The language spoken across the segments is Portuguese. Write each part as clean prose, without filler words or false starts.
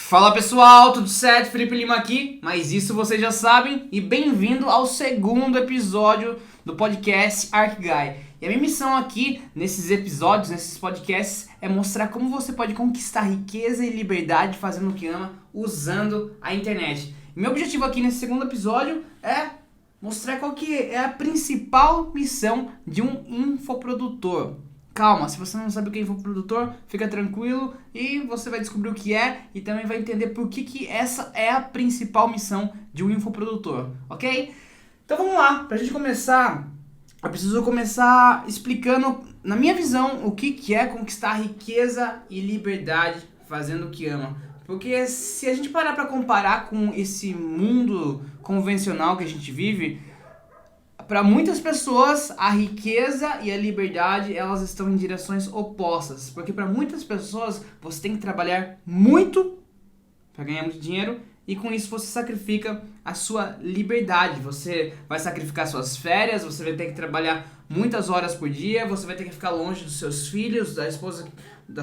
Fala pessoal, tudo certo? Felipe Lima aqui, mas isso vocês já sabem, e bem-vindo ao segundo episódio do podcast ArcGuy. E a minha missão aqui, nesses episódios, nesses podcasts, é mostrar como você pode conquistar riqueza e liberdade fazendo o que ama, usando a internet. E meu objetivo aqui nesse segundo episódio é mostrar qual que é a principal missão de um infoprodutor. Calma, se você não sabe o que é infoprodutor, fica tranquilo e você vai descobrir o que é e também vai entender por que essa é a principal missão de um infoprodutor, ok? Então vamos lá, pra gente começar, eu preciso começar explicando, na minha visão, o que é conquistar riqueza e liberdade fazendo o que ama. Porque se a gente parar pra comparar com esse mundo convencional que a gente vive, para muitas pessoas, a riqueza e a liberdade, elas estão em direções opostas. Porque para muitas pessoas, você tem que trabalhar muito para ganhar muito dinheiro e com isso você sacrifica a sua liberdade. Você vai sacrificar suas férias, você vai ter que trabalhar muitas horas por dia, você vai ter que ficar longe dos seus filhos, da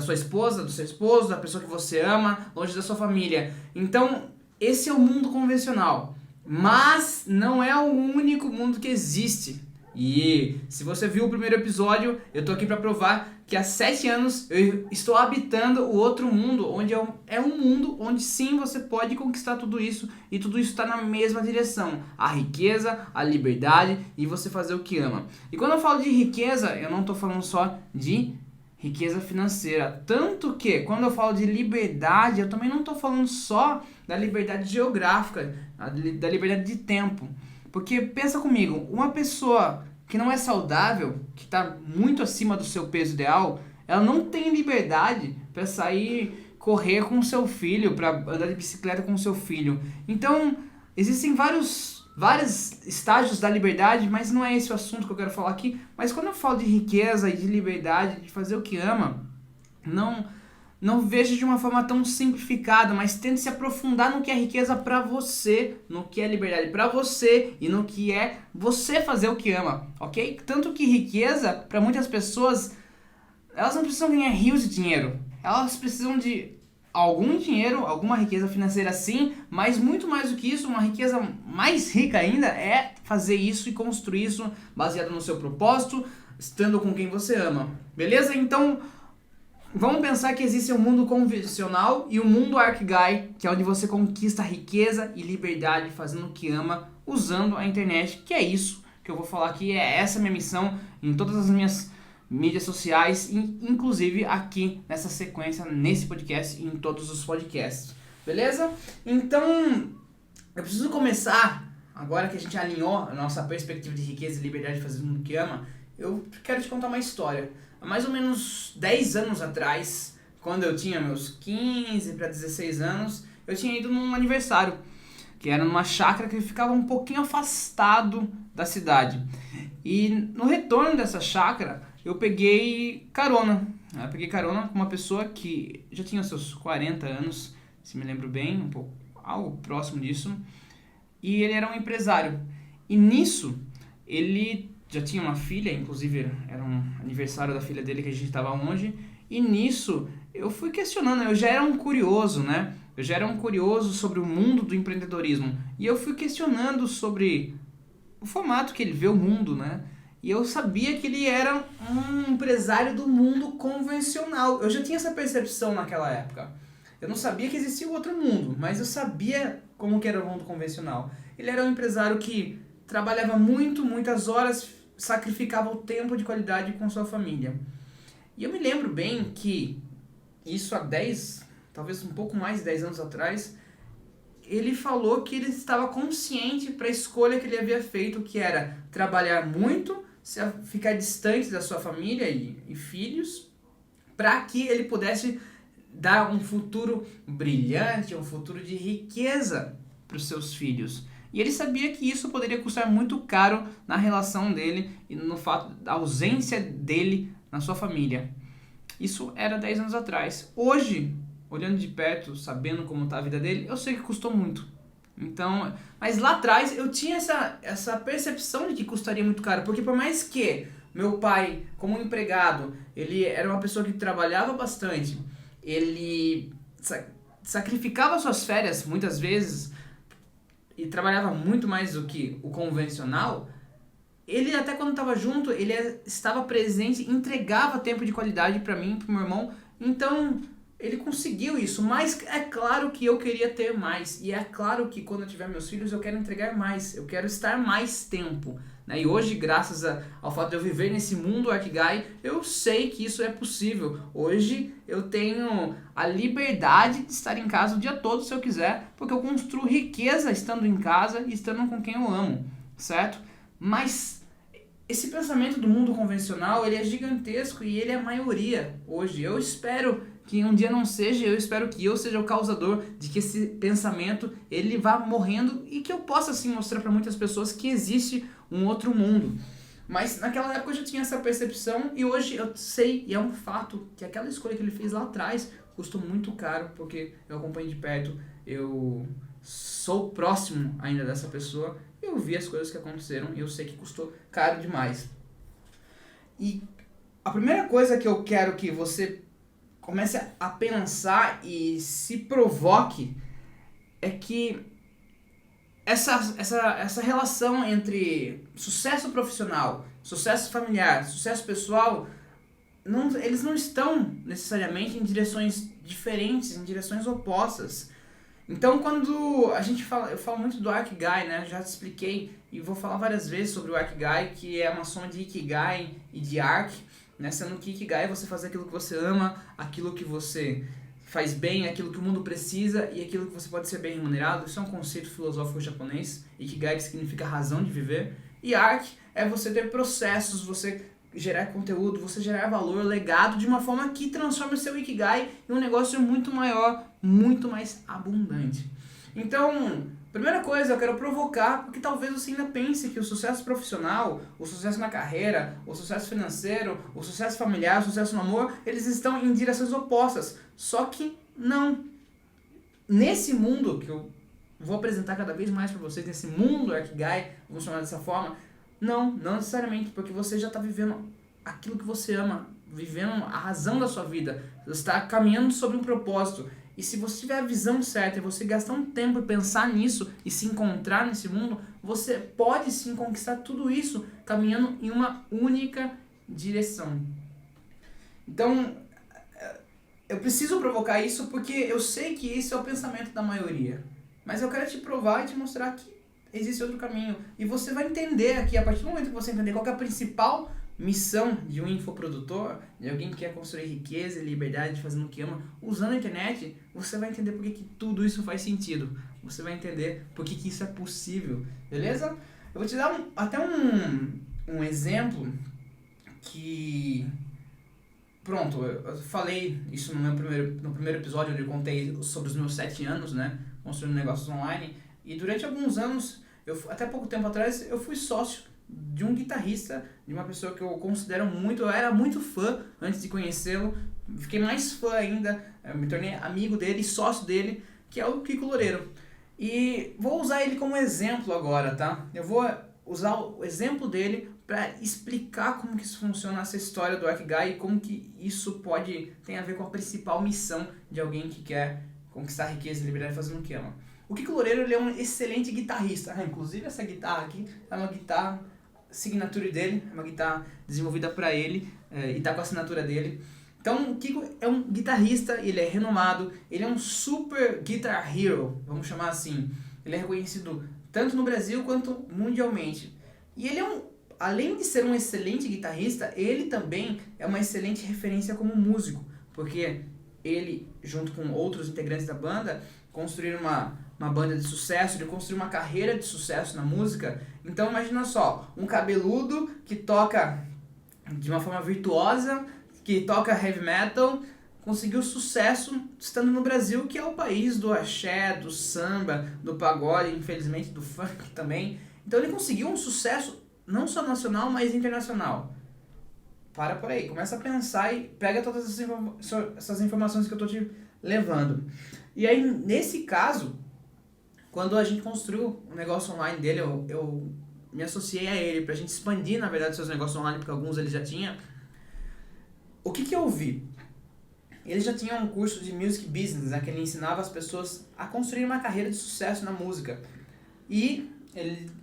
sua esposa, do seu esposo, da pessoa que você ama, longe da sua família. Então, esse é o mundo convencional. Mas não é o único mundo que existe. E se você viu o primeiro episódio, eu tô aqui para provar que há 7 anos eu estou habitando o outro mundo, onde é um mundo onde sim você pode conquistar tudo isso e tudo isso está na mesma direção. A riqueza, a liberdade e você fazer o que ama. E quando eu falo de riqueza, eu não tô falando só de riqueza financeira. Tanto que, quando eu falo de liberdade, eu também não estou falando só da liberdade geográfica, da liberdade de tempo. Porque, pensa comigo, uma pessoa que não é saudável, que está muito acima do seu peso ideal, ela não tem liberdade para sair correr com o seu filho, para andar de bicicleta com o seu filho. Então, existem vários estágios da liberdade, mas não é esse o assunto que eu quero falar aqui. Mas quando eu falo de riqueza e de liberdade, de fazer o que ama, não veja de uma forma tão simplificada, mas tente se aprofundar no que é riqueza pra você, no que é liberdade pra você e no que é você fazer o que ama, ok? Tanto que riqueza, pra muitas pessoas, elas não precisam ganhar rios de dinheiro, elas precisam de algum dinheiro, alguma riqueza financeira sim, mas muito mais do que isso, uma riqueza mais rica ainda é fazer isso e construir isso baseado no seu propósito, estando com quem você ama. Beleza? Então, vamos pensar que existe um mundo convencional e o mundo ArcGuy, que é onde você conquista riqueza e liberdade fazendo o que ama, usando a internet, que é isso que eu vou falar aqui, é essa minha missão em todas as minhas mídias sociais, inclusive aqui nessa sequência, nesse podcast e em todos os podcasts, beleza? Então, eu preciso começar, agora que a gente alinhou a nossa perspectiva de riqueza e liberdade fazendo o que ama, eu quero te contar uma história. Há mais ou menos 10 anos atrás, quando eu tinha meus 15 para 16 anos, eu tinha ido num aniversário, que era numa chácara que ficava um pouquinho afastado da cidade. E no retorno dessa chácara, eu peguei carona. Eu peguei carona com uma pessoa que já tinha seus 40 anos, se me lembro bem, um pouco, algo próximo disso. E ele era um empresário. E nisso, ele já tinha uma filha, inclusive era um aniversário da filha dele que a gente estava longe. E nisso, eu fui questionando, eu já era um curioso, né? Eu já era um curioso sobre o mundo do empreendedorismo. E eu fui questionando sobre o formato que ele vê o mundo, né? E eu sabia que ele era um empresário do mundo convencional. Eu já tinha essa percepção naquela época. Eu não sabia que existia o outro mundo, mas eu sabia como que era o mundo convencional. Ele era um empresário que trabalhava muitas horas, sacrificava o tempo de qualidade com sua família. E eu me lembro bem que isso há 10, talvez um pouco mais de 10 anos atrás, ele falou que ele estava consciente para a escolha que ele havia feito, que era trabalhar muito, ficar distante da sua família e filhos, para que ele pudesse dar um futuro brilhante, um futuro de riqueza para os seus filhos. E ele sabia que isso poderia custar muito caro na relação dele e no fato da ausência dele na sua família. Isso era 10 anos atrás. Hoje, olhando de perto, sabendo como está a vida dele, eu sei que custou muito. Então, mas lá atrás eu tinha essa percepção de que custaria muito caro, porque por mais que meu pai, como empregado, ele era uma pessoa que trabalhava bastante, ele sacrificava suas férias muitas vezes e trabalhava muito mais do que o convencional, ele até quando estava junto, ele estava presente, entregava tempo de qualidade para mim, pro meu irmão. Então, ele conseguiu isso, mas é claro que eu queria ter mais. E é claro que quando eu tiver meus filhos, eu quero entregar mais, eu quero estar mais tempo. Né? E hoje, graças ao fato de eu viver nesse mundo Arkigai, eu sei que isso é possível. Hoje eu tenho a liberdade de estar em casa o dia todo se eu quiser, porque eu construo riqueza estando em casa e estando com quem eu amo, certo? Mas esse pensamento do mundo convencional, ele é gigantesco e ele é a maioria hoje. Eu espero que um dia não seja, eu espero que eu seja o causador de que esse pensamento ele vá morrendo e que eu possa assim mostrar para muitas pessoas que existe um outro mundo. Mas naquela época eu já tinha essa percepção e hoje eu sei, e é um fato, que aquela escolha que ele fez lá atrás custou muito caro, porque eu acompanho de perto, eu sou próximo ainda dessa pessoa, eu vi as coisas que aconteceram e eu sei que custou caro demais. E a primeira coisa que eu quero que você comece a pensar e se provoque é que essa relação entre sucesso profissional, sucesso familiar, sucesso pessoal, eles não estão necessariamente em direções diferentes, em direções opostas. Então, quando a gente fala, eu falo muito do Arkigai, né? Já te expliquei e vou falar várias vezes sobre o Arkigai, que é uma soma de Ikigai e de Ark, né? Sendo que Ikigai é você fazer aquilo que você ama, aquilo que você faz bem, aquilo que o mundo precisa e aquilo que você pode ser bem remunerado. Isso é um conceito filosófico japonês. Ikigai, que significa razão de viver. E Ark é você ter processos, você gerar conteúdo, você gerar valor, legado, de uma forma que transforme o seu Ikigai em um negócio muito maior, muito mais abundante. Então, primeira coisa, eu quero provocar, porque talvez você ainda pense que o sucesso profissional, o sucesso na carreira, o sucesso financeiro, o sucesso familiar, o sucesso no amor, eles estão em direções opostas. Só que não. Nesse mundo que eu vou apresentar cada vez mais para vocês, nesse mundo Arkigai, vamos chamar dessa forma, não necessariamente, porque você já está vivendo aquilo que você ama, vivendo a razão da sua vida, você está caminhando sobre um propósito. E se você tiver a visão certa e você gastar um tempo e pensar nisso e se encontrar nesse mundo, você pode sim conquistar tudo isso caminhando em uma única direção. Então, eu preciso provocar isso porque eu sei que esse é o pensamento da maioria. Mas eu quero te provar e te mostrar que existe outro caminho. E você vai entender aqui, a partir do momento que você entender qual é a principal missão de um infoprodutor, de alguém que quer construir riqueza e liberdade fazendo o que ama, usando a internet, você vai entender por que tudo isso faz sentido. Você vai entender por que isso é possível, beleza? Eu vou te dar até um exemplo que... Pronto, eu falei isso no primeiro episódio, onde eu contei sobre os meus 7 anos, né, construindo negócios online. E durante alguns anos, até pouco tempo atrás, eu fui sócio de um guitarrista, de uma pessoa que eu considero muito, eu era muito fã antes de conhecê-lo, fiquei mais fã ainda, me tornei amigo dele, sócio dele, que é o Kiko Loureiro. E vou usar ele como exemplo agora, tá? Eu vou usar o exemplo dele para explicar como que isso funciona, essa história do Arkigai, e como que isso tem a ver com a principal missão de alguém que quer conquistar riqueza e liberdade fazendo o que ama. O Kiko Loureiro, ele é um excelente guitarrista. Inclusive essa guitarra aqui é uma guitarra signature dele, é uma guitarra desenvolvida para ele e tá com a assinatura dele. Então o Kiko é um guitarrista, ele é renomado, ele é um super guitar hero, vamos chamar assim. Ele é reconhecido tanto no Brasil quanto mundialmente. E ele além de ser um excelente guitarrista, ele também é uma excelente referência como músico, porque ele, junto com outros integrantes da banda, construíram uma banda de sucesso, ele construiu uma carreira de sucesso na música. Então imagina só, um cabeludo que toca de uma forma virtuosa, que toca heavy metal, conseguiu sucesso estando no Brasil, que é o país do axé, do samba, do pagode, infelizmente do funk também. Então ele conseguiu um sucesso não só nacional, mas internacional. Para por aí, começa a pensar e pega todas essas informações que eu estou te levando. E aí, nesse caso, quando a gente construiu o negócio online dele, eu me associei a ele pra gente expandir, na verdade, seus negócios online, porque alguns ele já tinha. O que eu vi? ele já tinha um curso de Music Business, né, que ele ensinava as pessoas a construir uma carreira de sucesso na música. E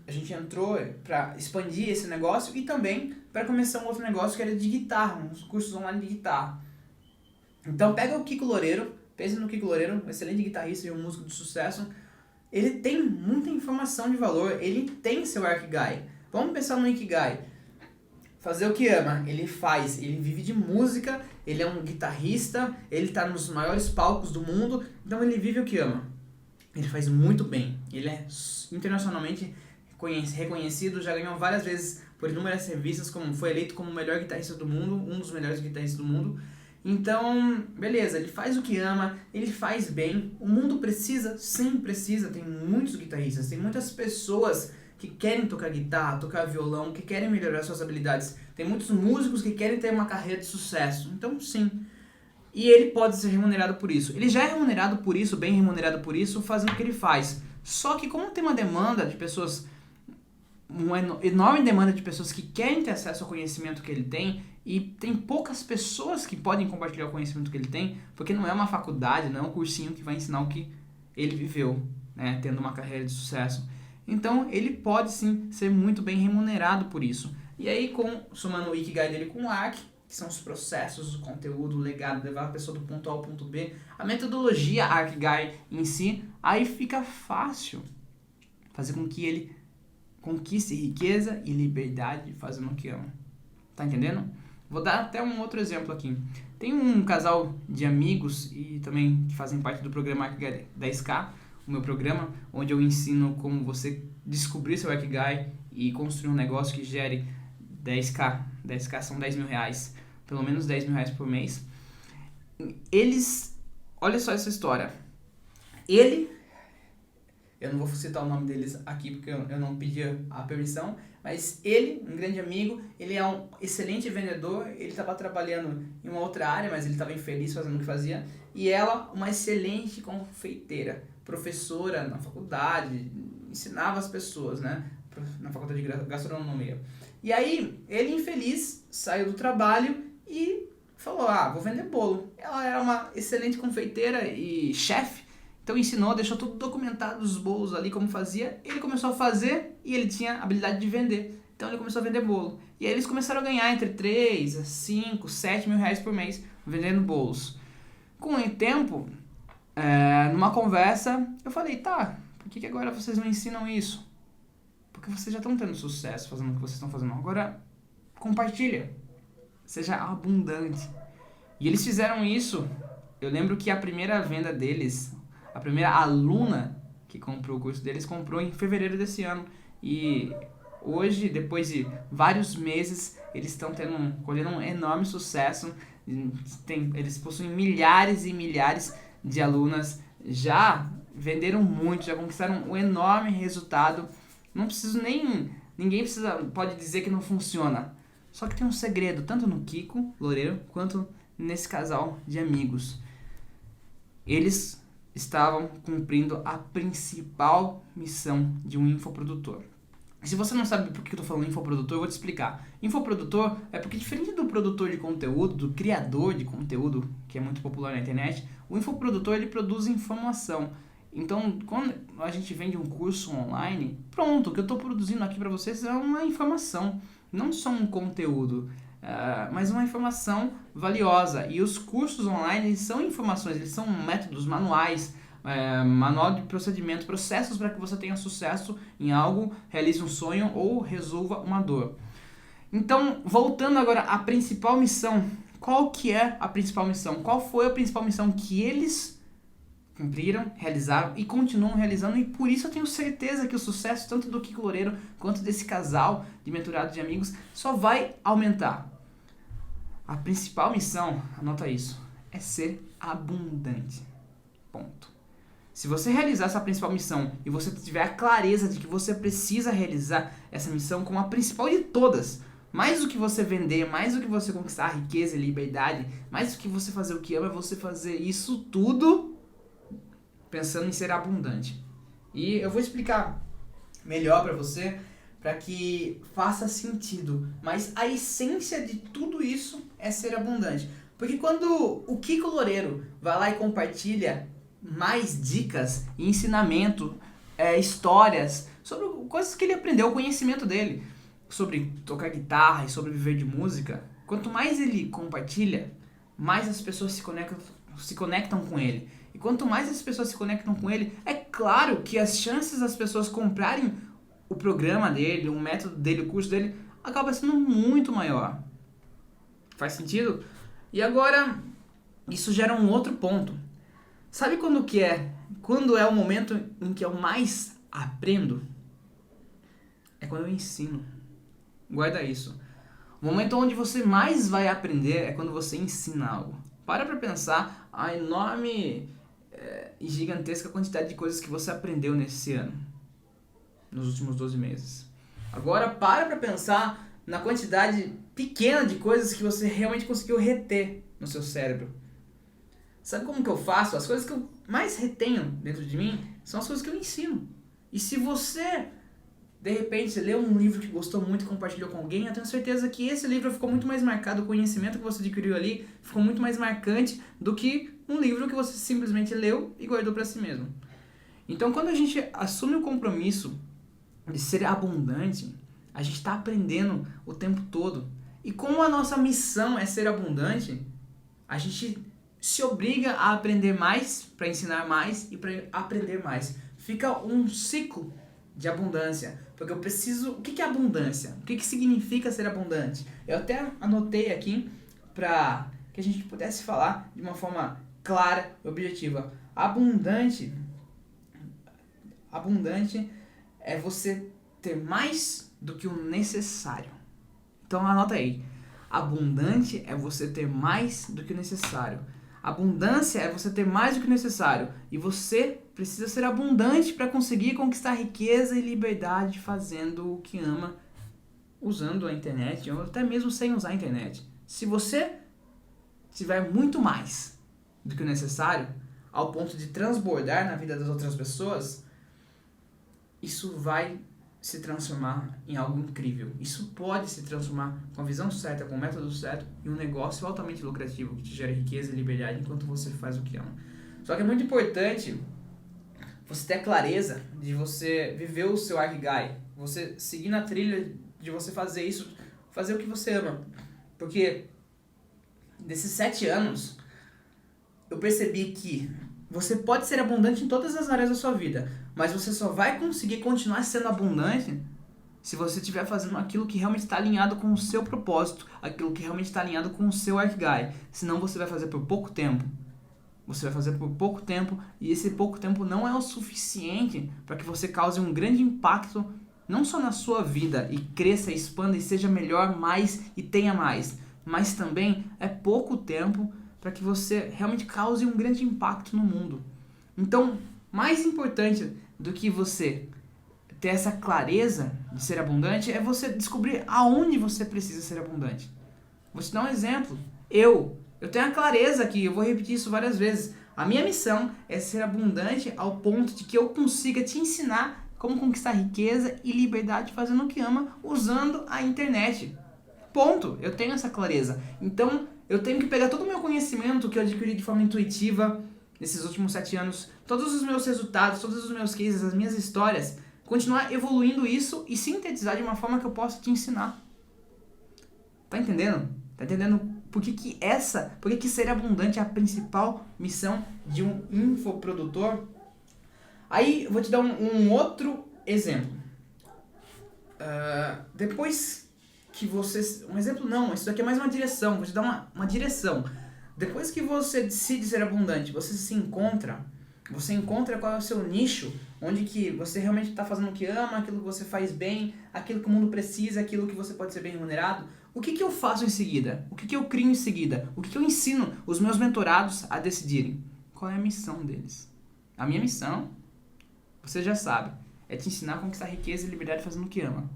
a gente entrou para expandir esse negócio e também para começar um outro negócio que era de guitarra, uns cursos online de guitarra. Então pega o Kiko Loureiro, pense no Kiko Loureiro, um excelente guitarrista e um músico de sucesso. Ele tem muita informação de valor, ele tem seu Ikigai. Vamos pensar no Ikigai. Fazer o que ama, ele faz, ele vive de música, ele é um guitarrista, ele está nos maiores palcos do mundo, então ele vive o que ama. Ele faz muito bem, ele é internacionalmente reconhecido, já ganhou várias vezes por inúmeras revistas, como foi eleito como o melhor guitarrista do mundo, um dos melhores guitarristas do mundo. Então, beleza, ele faz o que ama, ele faz bem. O mundo precisa? Sim, precisa. Tem muitos guitarristas, tem muitas pessoas que querem tocar guitarra, tocar violão, que querem melhorar suas habilidades. Tem muitos músicos que querem ter uma carreira de sucesso. Então, sim. E ele pode ser remunerado por isso. Ele já é remunerado por isso, bem remunerado por isso, fazendo o que ele faz. Só que como tem uma demanda de pessoas, uma enorme demanda de pessoas que querem ter acesso ao conhecimento que ele tem, e tem poucas pessoas que podem compartilhar o conhecimento que ele tem, porque não é uma faculdade, não é um cursinho que vai ensinar o que ele viveu, né, tendo uma carreira de sucesso. Então, ele pode sim ser muito bem remunerado por isso. E aí, somando o Ikigai dele com o ARC, que são os processos, o conteúdo, o legado, levar a pessoa do ponto A ao ponto B, a metodologia Ikigai em si, aí fica fácil fazer com que ele conquiste riqueza e liberdade fazendo o que ama. Tá entendendo? Vou dar até um outro exemplo aqui. Tem um casal de amigos e também que fazem parte do programa Ikigai 10K, o meu programa, onde eu ensino como você descobrir seu Ikigai e construir um negócio que gere 10K. 10K são 10 mil reais, pelo menos 10 mil reais por mês. Olha só essa história. Eu não vou citar o nome deles aqui porque eu não pedi a permissão, mas ele, um grande amigo, ele é um excelente vendedor, ele estava trabalhando em uma outra área, mas ele estava infeliz fazendo o que fazia, e ela, uma excelente confeiteira, professora na faculdade, ensinava as pessoas, né, na faculdade de gastronomia. E aí, ele infeliz, saiu do trabalho e falou, vou vender bolo. Ela era uma excelente confeiteira e chefe, então ensinou, deixou tudo documentado, os bolos ali, como fazia. Ele começou a fazer e ele tinha a habilidade de vender. Então ele começou a vender bolo. E aí eles começaram a ganhar entre 3, 5, 7 mil reais por mês vendendo bolos. Com o tempo, numa conversa, eu falei, tá, por que agora vocês não ensinam isso? Porque vocês já estão tendo sucesso fazendo o que vocês estão fazendo. Agora, compartilha. Seja abundante. E eles fizeram isso. Eu lembro que a primeira venda deles, a primeira aluna que comprou o curso deles, comprou em fevereiro desse ano. E hoje, depois de vários meses, eles estão colhendo um enorme sucesso. Eles possuem milhares e milhares de alunas. Já venderam muito, já conquistaram um enorme resultado. Não preciso ninguém pode dizer que não funciona. Só que tem um segredo, tanto no Kiko Loureiro, quanto nesse casal de amigos. Eles estavam cumprindo a principal missão de um infoprodutor. Se você não sabe por que eu tô falando infoprodutor, eu vou te explicar. Infoprodutor é porque, diferente do produtor de conteúdo, do criador de conteúdo, que é muito popular na internet, o infoprodutor ele produz informação. Então, quando a gente vende um curso online, pronto, o que eu estou produzindo aqui para vocês é uma informação, não só um conteúdo, mas uma informação valiosa. E os cursos online eles são informações, eles são métodos, manuais, manual de procedimento, processos para que você tenha sucesso em algo, realize um sonho ou resolva uma dor. Então, voltando agora à principal missão, qual que é a principal missão? Qual foi a principal missão que eles cumpriram, realizaram e continuam realizando, e por isso eu tenho certeza que o sucesso tanto do Kiko Loureiro quanto desse casal de menturados de amigos só vai aumentar. A principal missão, anota isso, é ser abundante. Ponto. Se você realizar essa principal missão e você tiver a clareza de que você precisa realizar essa missão como a principal de todas, mais do que você vender, mais do que você conquistar a riqueza e liberdade, mais do que você fazer o que ama, é você fazer isso tudo pensando em ser abundante. E eu vou explicar melhor para você, para que faça sentido. Mas a essência de tudo isso é ser abundante. Porque quando o Kiko Loureiro vai lá e compartilha mais dicas e ensinamento, histórias, sobre coisas que ele aprendeu, o conhecimento dele, sobre tocar guitarra e sobre viver de música, quanto mais ele compartilha, mais as pessoas se conectam com ele. E quanto mais as pessoas se conectam com ele, é claro que as chances das pessoas comprarem o programa dele, o método dele, o curso dele, acaba sendo muito maior. Faz sentido? E agora, isso gera um outro ponto. Sabe quando que é? Quando é o momento em que eu mais aprendo? É quando eu ensino. Guarda isso. O momento onde você mais vai aprender é quando você ensina algo. Para pra pensar a enorme e gigantesca quantidade de coisas que você aprendeu nesse ano. Nos últimos 12 meses. Agora para pra pensar na quantidade pequena de coisas que você realmente conseguiu reter no seu cérebro. Sabe como que eu faço? As coisas que eu mais retenho dentro de mim são as coisas que eu ensino. E se você, de repente, leu um livro que gostou muito e compartilhou com alguém, eu tenho certeza que esse livro ficou muito mais marcado, o conhecimento que você adquiriu ali ficou muito mais marcante do que um livro que você simplesmente leu e guardou para si mesmo. Então, quando a gente assume o compromisso de ser abundante, a gente está aprendendo o tempo todo. E como a nossa missão é ser abundante, a gente se obriga a aprender mais, para ensinar mais e para aprender mais. Fica um ciclo de abundância. Porque eu preciso... O que é abundância? O que significa ser abundante? Eu até anotei aqui para que a gente pudesse falar de uma forma clara e objetiva. Abundante é você ter mais do que o necessário. Então anota aí. Abundante é você ter mais do que o necessário. Abundância é você ter mais do que o necessário. E você precisa ser abundante para conseguir conquistar riqueza e liberdade fazendo o que ama, usando a internet, ou até mesmo sem usar a internet. Se você tiver muito mais do que o necessário, ao ponto de transbordar na vida das outras pessoas, isso vai se transformar em algo incrível. Isso pode se transformar com a visão certa, com o método certo, em um negócio altamente lucrativo que te gera riqueza e liberdade enquanto você faz o que ama. Só que é muito importante você ter a clareza de você viver o seu Ikigai, você seguir na trilha de você fazer isso, fazer o que você ama. Porque desses 7 anos, eu percebi que você pode ser abundante em todas as áreas da sua vida, mas você só vai conseguir continuar sendo abundante se você estiver fazendo aquilo que realmente está alinhado com o seu propósito, aquilo que realmente está alinhado com o seu Ikigai. Senão você vai fazer por pouco tempo. Você vai fazer por pouco tempo e esse pouco tempo não é o suficiente para que você cause um grande impacto não só na sua vida e cresça, expanda e seja melhor, mais e tenha mais, mas também é pouco tempo para que você realmente cause um grande impacto no mundo. Então, mais importante do que você ter essa clareza de ser abundante é você descobrir aonde você precisa ser abundante. Vou te dar um exemplo. Eu tenho a clareza aqui, eu vou repetir isso várias vezes. A minha missão é ser abundante ao ponto de que eu consiga te ensinar como conquistar riqueza e liberdade fazendo o que ama, usando a internet. Ponto. Eu tenho essa clareza. Então, eu tenho que pegar todo o meu conhecimento que eu adquiri de forma intuitiva nesses últimos 7 anos, todos os meus resultados, todos os meus cases, as minhas histórias, continuar evoluindo isso e sintetizar de uma forma que eu possa te ensinar. Tá entendendo? Tá entendendo por que ser abundante é a principal missão de um infoprodutor? Aí, eu vou te dar um outro exemplo. Depois que você... Um exemplo não, isso daqui é mais uma direção, vou te dar uma direção. Depois que você decide ser abundante, você encontra qual é o seu nicho, onde que você realmente está fazendo o que ama, aquilo que você faz bem, aquilo que o mundo precisa, aquilo que você pode ser bem remunerado. O que eu faço em seguida? O que eu crio em seguida? O que eu ensino os meus mentorados a decidirem? Qual é a missão deles? A minha missão, você já sabe, é te ensinar a conquistar riqueza e liberdade fazendo o que ama.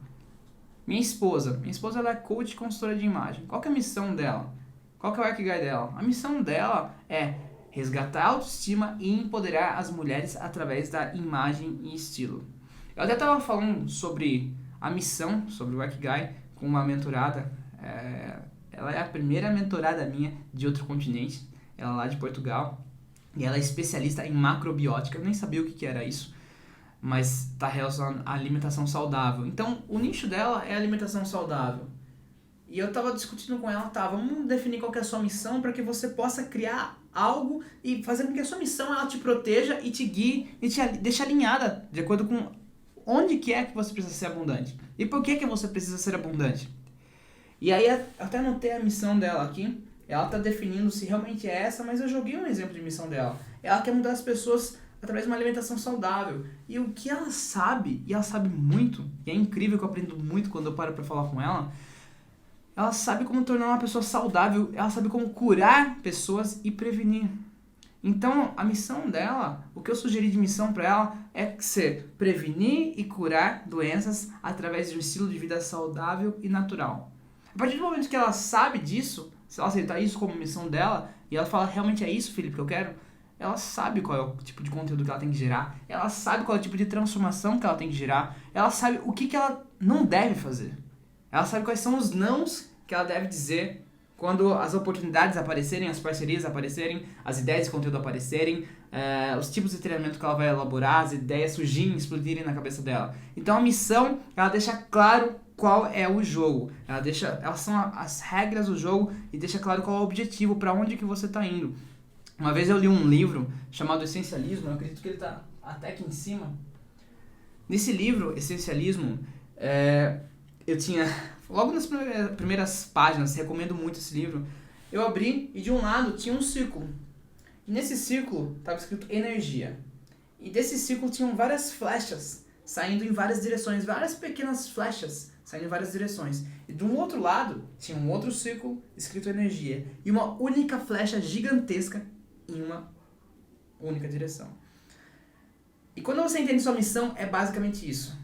Minha esposa ela é coach e consultora de imagem. Qual que é a missão dela? Qual que é o Ikigai dela? A missão dela é resgatar a autoestima e empoderar as mulheres através da imagem e estilo. Eu até estava falando sobre a missão, sobre o Ikigai, com uma mentorada Ela é a primeira mentorada minha de outro continente. Ela é lá de Portugal. E ela é especialista em macrobiótica. Eu nem sabia o que era isso, mas está relacionado à alimentação saudável. Então, o nicho dela é alimentação saudável. E eu estava discutindo com ela, vamos definir qual que é a sua missão para que você possa criar algo e fazer com que a sua missão ela te proteja e te guie e te deixe alinhada de acordo com onde que é que você precisa ser abundante. E por que você precisa ser abundante? E aí, até anotei a missão dela aqui. Ela está definindo se realmente é essa, mas eu joguei um exemplo de missão dela. Ela quer mudar as pessoas através de uma alimentação saudável. E o que ela sabe, e ela sabe muito, e é incrível que eu aprendo muito quando eu paro para falar com ela, ela sabe como tornar uma pessoa saudável, ela sabe como curar pessoas e prevenir. Então, a missão dela, o que eu sugeri de missão para ela é ser prevenir e curar doenças através de um estilo de vida saudável e natural. A partir do momento que ela sabe disso, se ela aceitar isso como missão dela, e ela fala, realmente é isso, Felipe, que eu quero, ela sabe qual é o tipo de conteúdo que ela tem que gerar, ela sabe qual é o tipo de transformação que ela tem que gerar, ela sabe o que ela não deve fazer. Ela sabe quais são os nãos que ela deve dizer quando as oportunidades aparecerem, as parcerias aparecerem, as ideias de conteúdo aparecerem, os tipos de treinamento que ela vai elaborar, as ideias surgirem, explodirem na cabeça dela. Então a missão, ela deixa claro qual é o jogo. Elas são as regras do jogo e deixa claro qual é o objetivo, para onde que você está indo. Uma vez eu li um livro chamado Essencialismo, eu acredito que ele está até aqui em cima. Nesse livro, Essencialismo, eu tinha, logo nas primeiras páginas, recomendo muito esse livro, eu abri e de um lado tinha um círculo. E nesse círculo estava escrito energia. E desse círculo tinham várias flechas saindo em várias direções, várias pequenas flechas saindo em várias direções. E do outro lado tinha um outro círculo escrito energia e uma única flecha gigantesca em uma única direção. E quando você entende sua missão, é basicamente isso.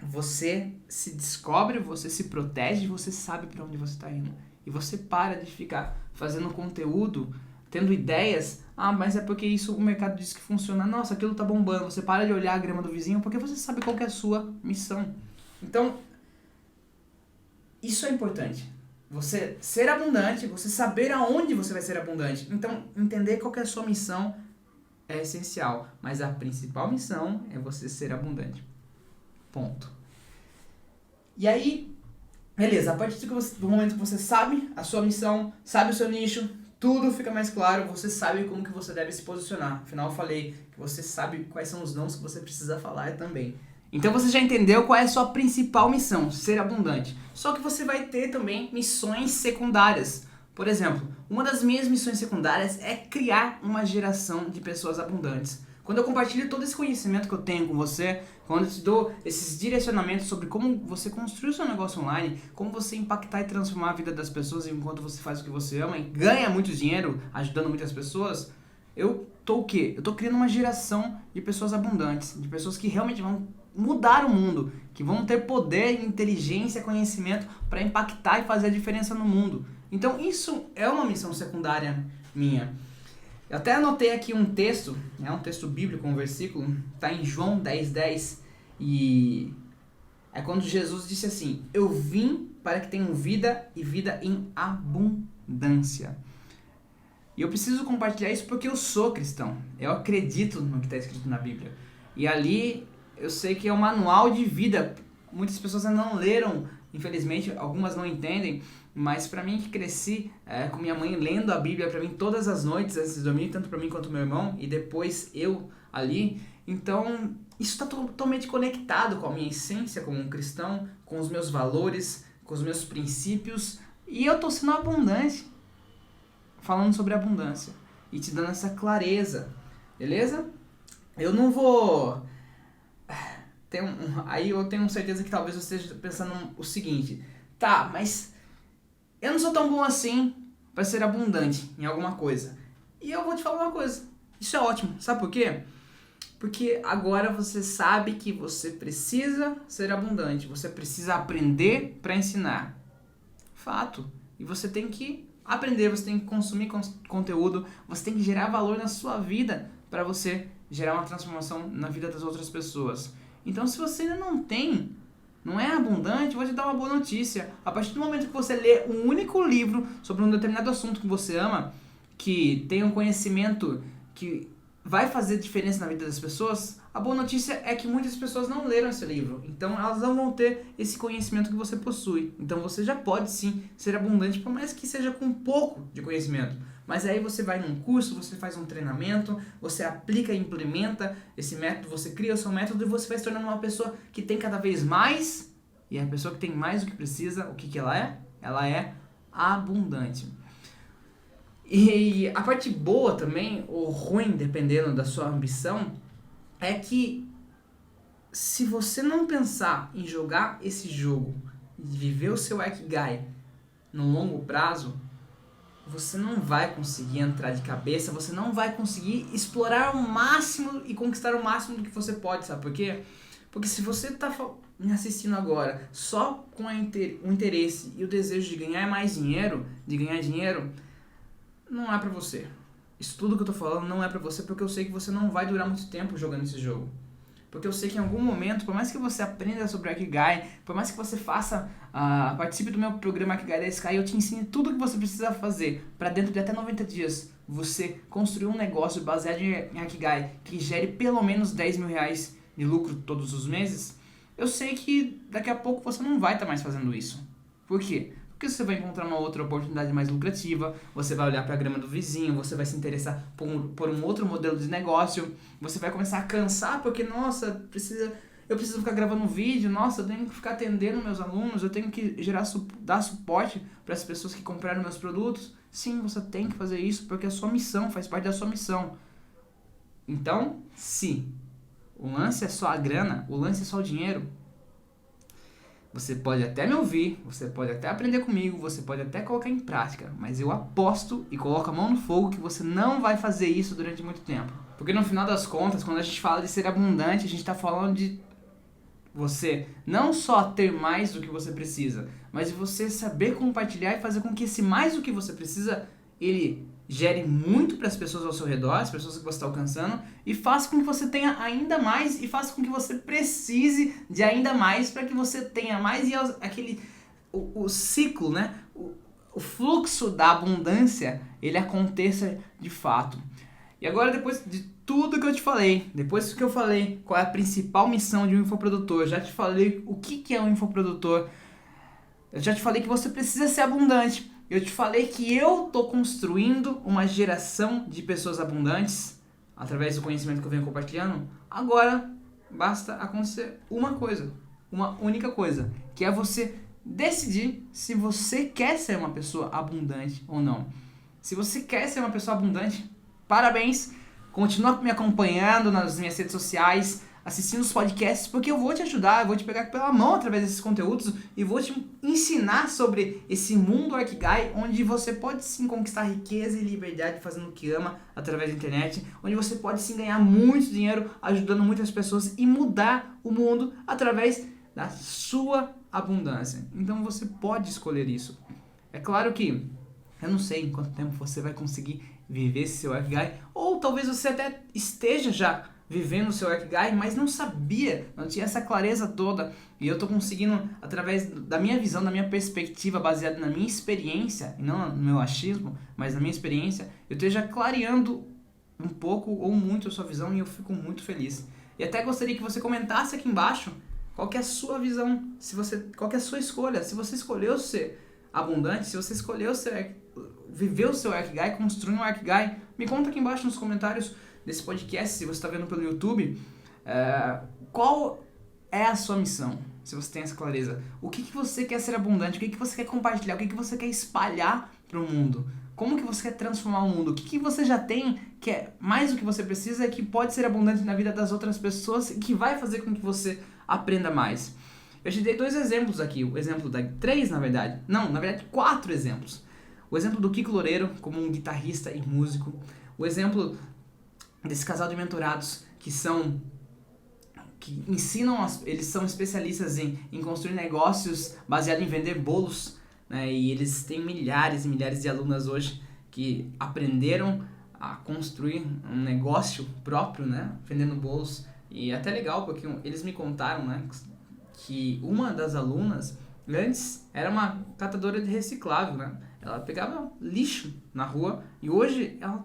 Você se descobre, você se protege, você sabe para onde você está indo. E você para de ficar fazendo conteúdo, tendo ideias. Mas é porque isso o mercado diz que funciona. Nossa, aquilo tá bombando. Você para de olhar a grama do vizinho porque você sabe qual que é a sua missão. Então, isso é importante. Você ser abundante, você saber aonde você vai ser abundante. Então, entender qual que é a sua missão é essencial. Mas a principal missão é você ser abundante. Ponto. E aí, beleza, a partir do momento que você sabe a sua missão, sabe o seu nicho, tudo fica mais claro, você sabe como que você deve se posicionar. Afinal, eu falei que você sabe quais são os nãos que você precisa falar também. Então você já entendeu qual é a sua principal missão, ser abundante. Só que você vai ter também missões secundárias. Por exemplo, uma das minhas missões secundárias é criar uma geração de pessoas abundantes. Quando eu compartilho todo esse conhecimento que eu tenho com você, quando eu te dou esses direcionamentos sobre como você construir o seu negócio online, como você impactar e transformar a vida das pessoas enquanto você faz o que você ama e ganha muito dinheiro ajudando muitas pessoas, eu tô o quê? Eu tô criando uma geração de pessoas abundantes, de pessoas que realmente vão mudar o mundo, que vão ter poder, inteligência, conhecimento para impactar e fazer a diferença no mundo. Então isso é uma missão secundária minha. Eu até anotei aqui um texto, é um texto bíblico, um versículo, está em João 10:10, e é quando Jesus disse assim: eu vim para que tenham vida e vida em abundância. E eu preciso compartilhar isso porque eu sou cristão, eu acredito no que está escrito na Bíblia. E ali eu sei que é um manual de vida, muitas pessoas ainda não leram, infelizmente, algumas não entendem, mas para mim que cresci com minha mãe lendo a Bíblia para mim todas as noites antes de dormir, tanto para mim quanto meu irmão, e depois eu ali, então isso está totalmente conectado com a minha essência como um cristão, com os meus valores, com os meus princípios, e eu estou sendo abundante, falando sobre abundância, e te dando essa clareza, beleza? Eu não vou... Aí eu tenho certeza que talvez você esteja pensando o seguinte: tá, mas eu não sou tão bom assim para ser abundante em alguma coisa. E eu vou te falar uma coisa, isso é ótimo, sabe por quê? Porque agora você sabe que você precisa ser abundante, você precisa aprender para ensinar. Fato. E você tem que aprender, você tem que consumir conteúdo, você tem que gerar valor na sua vida para você gerar uma transformação na vida das outras pessoas. Então, se você ainda não tem não é abundante, vou te dar uma boa notícia. A partir do momento que você lê um único livro sobre um determinado assunto que você ama, que tem um conhecimento que vai fazer diferença na vida das pessoas, a boa notícia é que muitas pessoas não leram esse livro. Então elas não vão ter esse conhecimento que você possui. Então você já pode sim ser abundante, por mais que seja com pouco de conhecimento. Mas aí você vai num curso, você faz um treinamento, você aplica e implementa esse método, você cria o seu método e você vai se tornando uma pessoa que tem cada vez mais. E a pessoa que tem mais do que precisa, o que ela é? Ela é abundante. E a parte boa também, ou ruim, dependendo da sua ambição, é que se você não pensar em jogar esse jogo e viver o seu Ikigai no longo prazo, você não vai conseguir entrar de cabeça, você não vai conseguir explorar o máximo e conquistar o máximo do que você pode, sabe por quê? Porque se você está me assistindo agora só com o interesse e o desejo de ganhar mais dinheiro, não é pra você. Isso tudo que eu tô falando não é pra você, porque eu sei que você não vai durar muito tempo jogando esse jogo. Porque eu sei que em algum momento, por mais que você aprenda sobre Ikigai, por mais que você participe do meu programa Ikigai da Sky, eu te ensino tudo o que você precisa fazer para dentro de até 90 dias você construir um negócio baseado em Ikigai que gere pelo menos 10 mil reais de lucro todos os meses. Eu sei que daqui a pouco você não vai estar mais fazendo isso. Por quê? Porque você vai encontrar uma outra oportunidade mais lucrativa, você vai olhar para a grama do vizinho, você vai se interessar por um outro modelo de negócio, você vai começar a cansar porque, nossa, eu preciso ficar gravando vídeo, nossa, eu tenho que ficar atendendo meus alunos, eu tenho que dar suporte para as pessoas que compraram meus produtos. Sim, você tem que fazer isso porque é a sua missão, faz parte da sua missão. Então, se o lance é só a grana, o lance é só o dinheiro, você pode até me ouvir, você pode até aprender comigo, você pode até colocar em prática, mas eu aposto e coloco a mão no fogo que você não vai fazer isso durante muito tempo. Porque no final das contas, quando a gente fala de ser abundante, a gente está falando de você não só ter mais do que você precisa, mas de você saber compartilhar e fazer com que esse mais do que você precisa, ele gere muito para as pessoas ao seu redor, as pessoas que você está alcançando, e faça com que você tenha ainda mais, e faça com que você precise de ainda mais para que você tenha mais, e o ciclo, né? O fluxo da abundância, ele aconteça de fato. E agora, depois de tudo que eu te falei, depois que eu falei qual é a principal missão de um infoprodutor, já te falei o que é um infoprodutor, eu já te falei que você precisa ser abundante, eu te falei que eu tô construindo uma geração de pessoas abundantes através do conhecimento que eu venho compartilhando. Agora basta acontecer uma coisa, uma única coisa, que é você decidir se você quer ser uma pessoa abundante ou não. Se você quer ser uma pessoa abundante, parabéns, continua me acompanhando nas minhas redes sociais, assistindo os podcasts, porque eu vou te ajudar, eu vou te pegar pela mão através desses conteúdos e vou te ensinar sobre esse mundo Ikigai, onde você pode sim conquistar riqueza e liberdade fazendo o que ama através da internet, onde você pode sim ganhar muito dinheiro ajudando muitas pessoas e mudar o mundo através da sua abundância. Então você pode escolher isso. É claro que eu não sei em quanto tempo você vai conseguir viver esse seu Ikigai, ou talvez você até esteja já vivendo o seu Ikigai, mas não sabia, não tinha essa clareza toda, e eu tô conseguindo, através da minha visão, da minha perspectiva, baseada na minha experiência, e não no meu achismo, mas na minha experiência, eu esteja clareando um pouco ou muito a sua visão, e eu fico muito feliz. E até gostaria que você comentasse aqui embaixo qual que é a sua visão, qual que é a sua escolha, se você escolheu ser abundante, se você escolheu viver o seu Ikigai, construir um Ikigai, me conta aqui embaixo nos comentários desse podcast, se você está vendo pelo YouTube, qual é a sua missão, se você tem essa clareza. O que você quer ser abundante, o que você quer compartilhar, o que você quer espalhar para o mundo, como que você quer transformar o mundo, o que você já tem que é mais do que você precisa e que pode ser abundante na vida das outras pessoas e que vai fazer com que você aprenda mais. Eu te dei 2 exemplos aqui, o exemplo 3 na verdade, 4 exemplos. O exemplo do Kiko Loureiro como um guitarrista e músico, o exemplo desse casal de mentorados que ensinam, eles são especialistas em construir negócios baseados em vender bolos, né? E eles têm milhares e milhares de alunas hoje que aprenderam a construir um negócio próprio, né? Vendendo bolos. E é até legal porque eles me contaram, né? que uma das alunas antes era uma catadora de reciclável, né? Ela pegava lixo na rua e hoje ela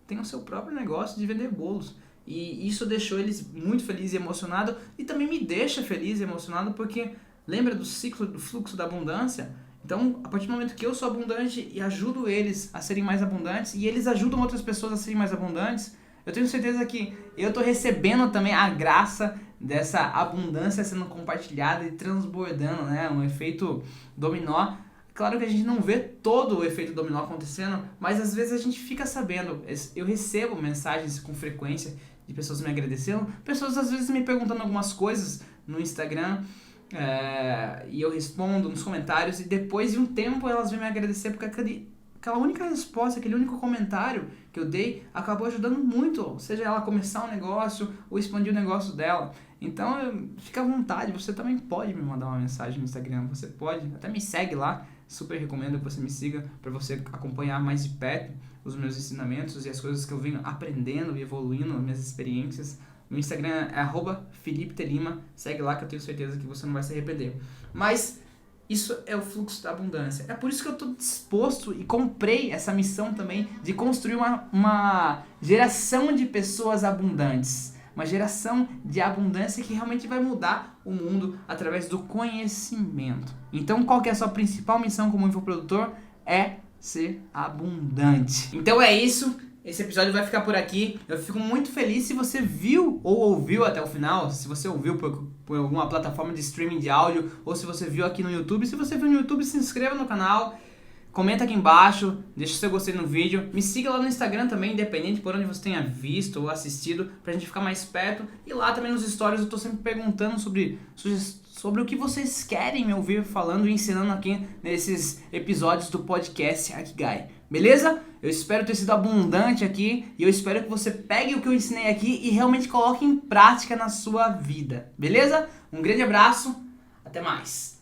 tem o seu próprio negócio de vender bolos. E isso deixou eles muito felizes e emocionados e também me deixa feliz e emocionado porque lembra do ciclo, do fluxo da abundância? Então, a partir do momento que eu sou abundante e ajudo eles a serem mais abundantes e eles ajudam outras pessoas a serem mais abundantes, eu tenho certeza que eu estou recebendo também a graça dessa abundância sendo compartilhada e transbordando, né? Um efeito dominó. Claro que a gente não vê todo o efeito dominó acontecendo, mas às vezes a gente fica sabendo. Eu recebo mensagens com frequência de pessoas me agradecendo, pessoas às vezes me perguntando algumas coisas no Instagram, e eu respondo nos comentários e depois de um tempo elas vêm me agradecer porque aquela única resposta, aquele único comentário que eu dei acabou ajudando muito, seja ela começar um negócio ou expandir o negócio dela. Então, fica à vontade, você também pode me mandar uma mensagem no Instagram, você pode, até me segue lá, super recomendo que você me siga para você acompanhar mais de perto os meus ensinamentos e as coisas que eu venho aprendendo e evoluindo, as minhas experiências. Meu Instagram é @FelipeTelima, segue lá que eu tenho certeza que você não vai se arrepender. Mas isso é o fluxo da abundância. É por isso que eu estou disposto e comprei essa missão também de construir uma geração de pessoas abundantes. Uma geração de abundância que realmente vai mudar o mundo através do conhecimento. Então, qual que é a sua principal missão como infoprodutor? É ser abundante. Então é isso. Esse episódio vai ficar por aqui. Eu fico muito feliz se você viu ou ouviu até o final. Se você ouviu por alguma plataforma de streaming de áudio ou se você viu aqui no YouTube. Se você viu no YouTube, se inscreva no canal. Comenta aqui embaixo, deixa o seu gostei no vídeo, me siga lá no Instagram também, independente por onde você tenha visto ou assistido, pra gente ficar mais perto. E lá também nos stories eu tô sempre perguntando sobre o que vocês querem me ouvir falando e ensinando aqui nesses episódios do podcast Arkigai. Beleza? Eu espero ter sido abundante aqui e eu espero que você pegue o que eu ensinei aqui e realmente coloque em prática na sua vida. Beleza? Um grande abraço, até mais!